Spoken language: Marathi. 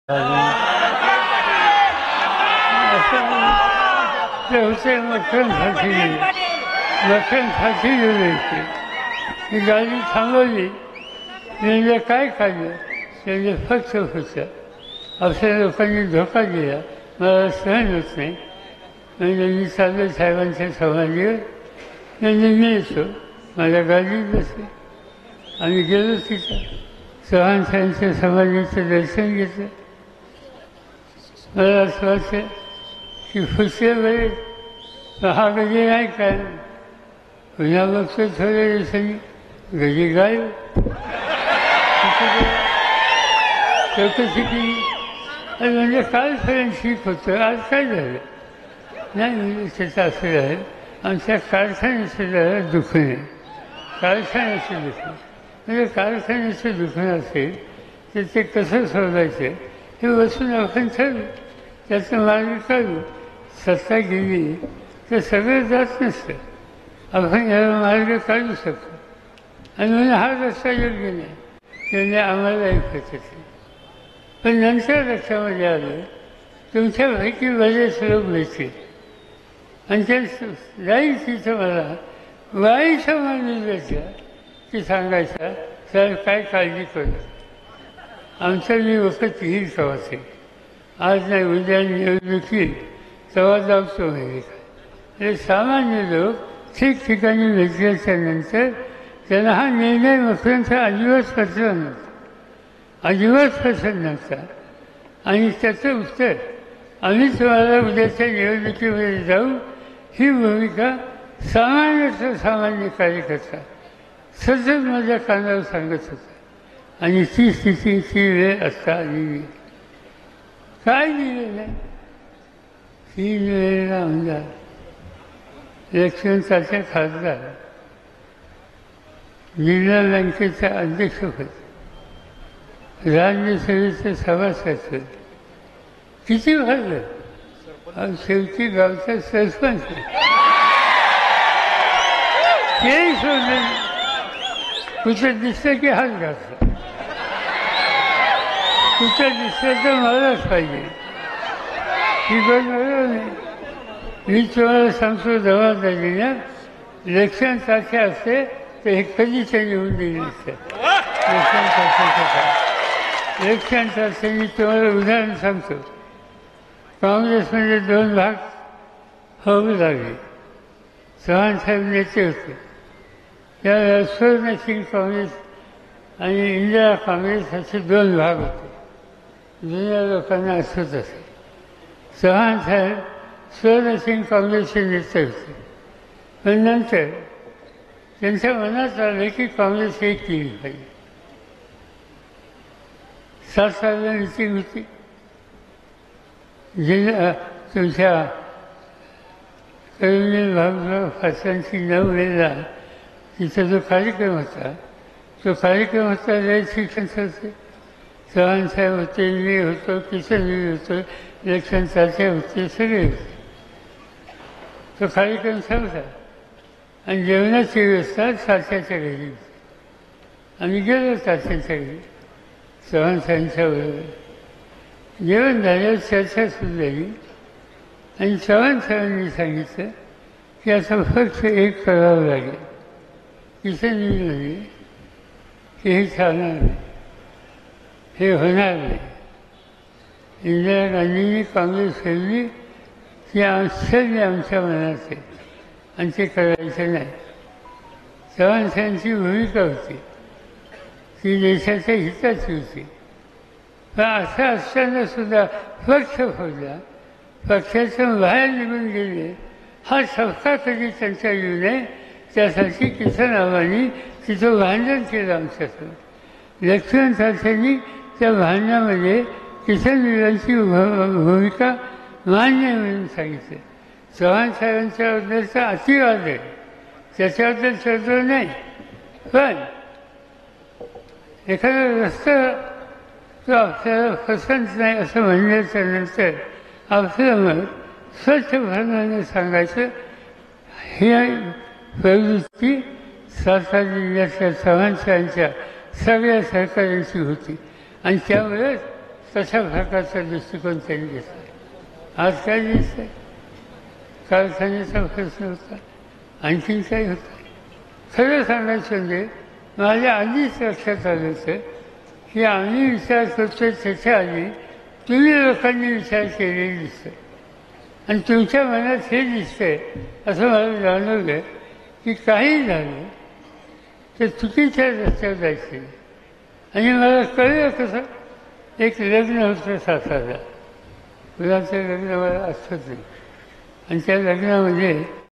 ते होते मक्खन फाशी दिली ही गाडी थांबवली. म्हणजे काय खाल्लं म्हणजे फक्त आपल्या लोकांनी धोका दिला, मला सहन होत नाही. म्हणजे मी चाललो साहेबांच्या समाधीवर. म्हणजे मी येतो, माझ्या गाडीत बसले. आम्ही गेलो तिथं, चव्हाण साहेबांच्या समाधीचं दर्शन घेतलं. मला असं वाटतं की पुढच्या वेळेस हा गजी नाही काय पुन्हा बघतो थोड्या दिवसांनी गजी गायब. चौकशी केली आणि म्हणजे कालपर्यंत ठीक होतं, आज काय झालं नाही. म्हणजे त्याचं असं झालं, आमच्या कारखान्याचं जरा दुखणं आहे. कारखान्याचं दुखणं म्हणजे कारखान्याचं दुखणं असेल तर ते कसं सोडायचं हे बसून आपण ठरवू, त्याचा मार्ग काढू. सत्ता गेली तर सगळं जात नसतं, आपण याला मार्ग काढू शकतो. आणि म्हणजे हा रस्ता योग्य नाही म्हणजे आम्हाला ऐकत असेल. पण नंतर लक्षामध्ये आलं तुमच्यापैकी बरेच लोक भेटले आणि ते जाईल तिथं मला वाईचा माणूस भेटला की सांगायचा सर काय काळजी करू, आमचं मी वखत येईल कवा ते आज नाही उद्या निवडणूक येईल तेव्हा जाऊतो म्हणजे काय. सामान्य लोक ठिकठिकाणी भेटल्याच्या नंतर त्यांना हा निर्णय मखरांचा अजिबात पचला नव्हता, अजिबात पसंत नव्हता. आणि त्याचं उत्तर आम्ही तुम्हाला उद्याच्या निवडणुकीमध्ये जाऊ ही भूमिका सामान्य कार्यकर्ता सतत माझ्या कानावर सांगत होता. आणि ती स्थितीची वेळ असता आलेली काय दिलं नाही. 3 वेळेला आमदार, इलेक्शनचा खासदार, जिल्हा बँकेचा अध्यक्ष होते, राज्यसभेचं सभासद होते. किती भरलं, शेवटी गावचा सरपंच तेही सोडलं. कुठं दिसतं की हात घातला, कुठं दिसतं तर मलाच पाहिजे ही गोष्ट बरोबर नाही. मी तुम्हाला सांगतो जबाबदारीनं इलेक्शन सारखे असते तर हे कधीच निवडून दिले नसते. इलेक्शन सारखे मी तुम्हाला उदाहरण सांगतो. काँग्रेसमध्ये 2 भाग होऊ लागले. चव्हाण साहेब नेते होते त्यावेळेला स्वर्णसिंग काँग्रेस आणि इंदिरा काँग्रेस असे 2 भाग होते. जुन्या लोकांना आठवत असेल. चव्हाण साहेब स्वर्णसिंग काँग्रेसचे नेते होते. पण नंतर त्यांच्या मनात आलं की काँग्रेस एक केली पाहिजे. 7 साला मिटिंग होती. जिल्हा तुमच्या करुणील भाऊराव फासांची 9 वेळेला तिचा जो कार्यक्रम होता तो कार्यक्रम होता रयत शिक्षणचा होते. चव्हाण साहेब होते, मी होतो, किशनजी होतो, इलेक्शन चालते होते, सगळे होते. तो कार्यक्रम संपला आणि जेवणाची व्यवस्था तात्याच्या घरी होती. आम्ही गेलो तात्याच्या घरी चव्हाण साहेबांच्या बरोबर. जेवण झाल्यावर चर्चा सुरू झाली आणि चव्हाण साहेबांनी सांगितलं की आता फक्त एक करावं लागेल. किशनजी म्हणजे की हे चालणार नाही, हे होणार नाही. इंदिरा गांधींनी काँग्रेस ठेवली की आश्चर्य आमच्या मनात आहे आणि ते करायचं नाही. चव्हाण साहेबांची भूमिका होती ती देशाच्या हिताची होती. पण असं असताना सुद्धा पक्ष फोडला, पक्षातून बाहेर निघून गेले, हा सपका कधी त्यांचा येऊ नये त्यासाठी किसन आव्हानी तिथं भांडण केलं आमच्यासोबत. लक्ष्मण साठ्यांनी त्या भांडणामध्ये किसन वीरांची भूमिका मान्य म्हणून सांगितलं. चव्हाण साहेबांच्याबद्दलचा अतिवाद आहे, त्याच्याबद्दल चर्चा नाही. पण एखादा रस्ता तो आपल्याला पसंत नाही असं म्हणण्याच्या नंतर आपलं मत स्वच्छपणाने सांगायचं ही प्रवृत्ती सातारा जिल्ह्यातल्या चव्हाण साहेबांच्या सगळ्या सहकार्यांची होती. आणि त्यामुळेच तशा प्रकारचा दृष्टिकोन त्यांनी घेतला. आज काय दिसतंय? कारखान्याचा प्रश्न होता, आणखीन काही होतं. खरं सांगायचं म्हणजे माझ्या आधीच लक्षात आलं होतं की आम्ही विचार करतोय त्याच्या आधी तुम्ही लोकांनी विचार केलेला दिसतोय आणि तुमच्या मनात हे दिसतंय असं मला जाणवलं की काही झालं ते चुकीच्या रस्त्यावर जायचं नाही. आणि मला कळलं कसं, एक लग्न होतं सातारा, मुलाचं लग्न मला आठवत नाही, आणि त्या लग्नामध्ये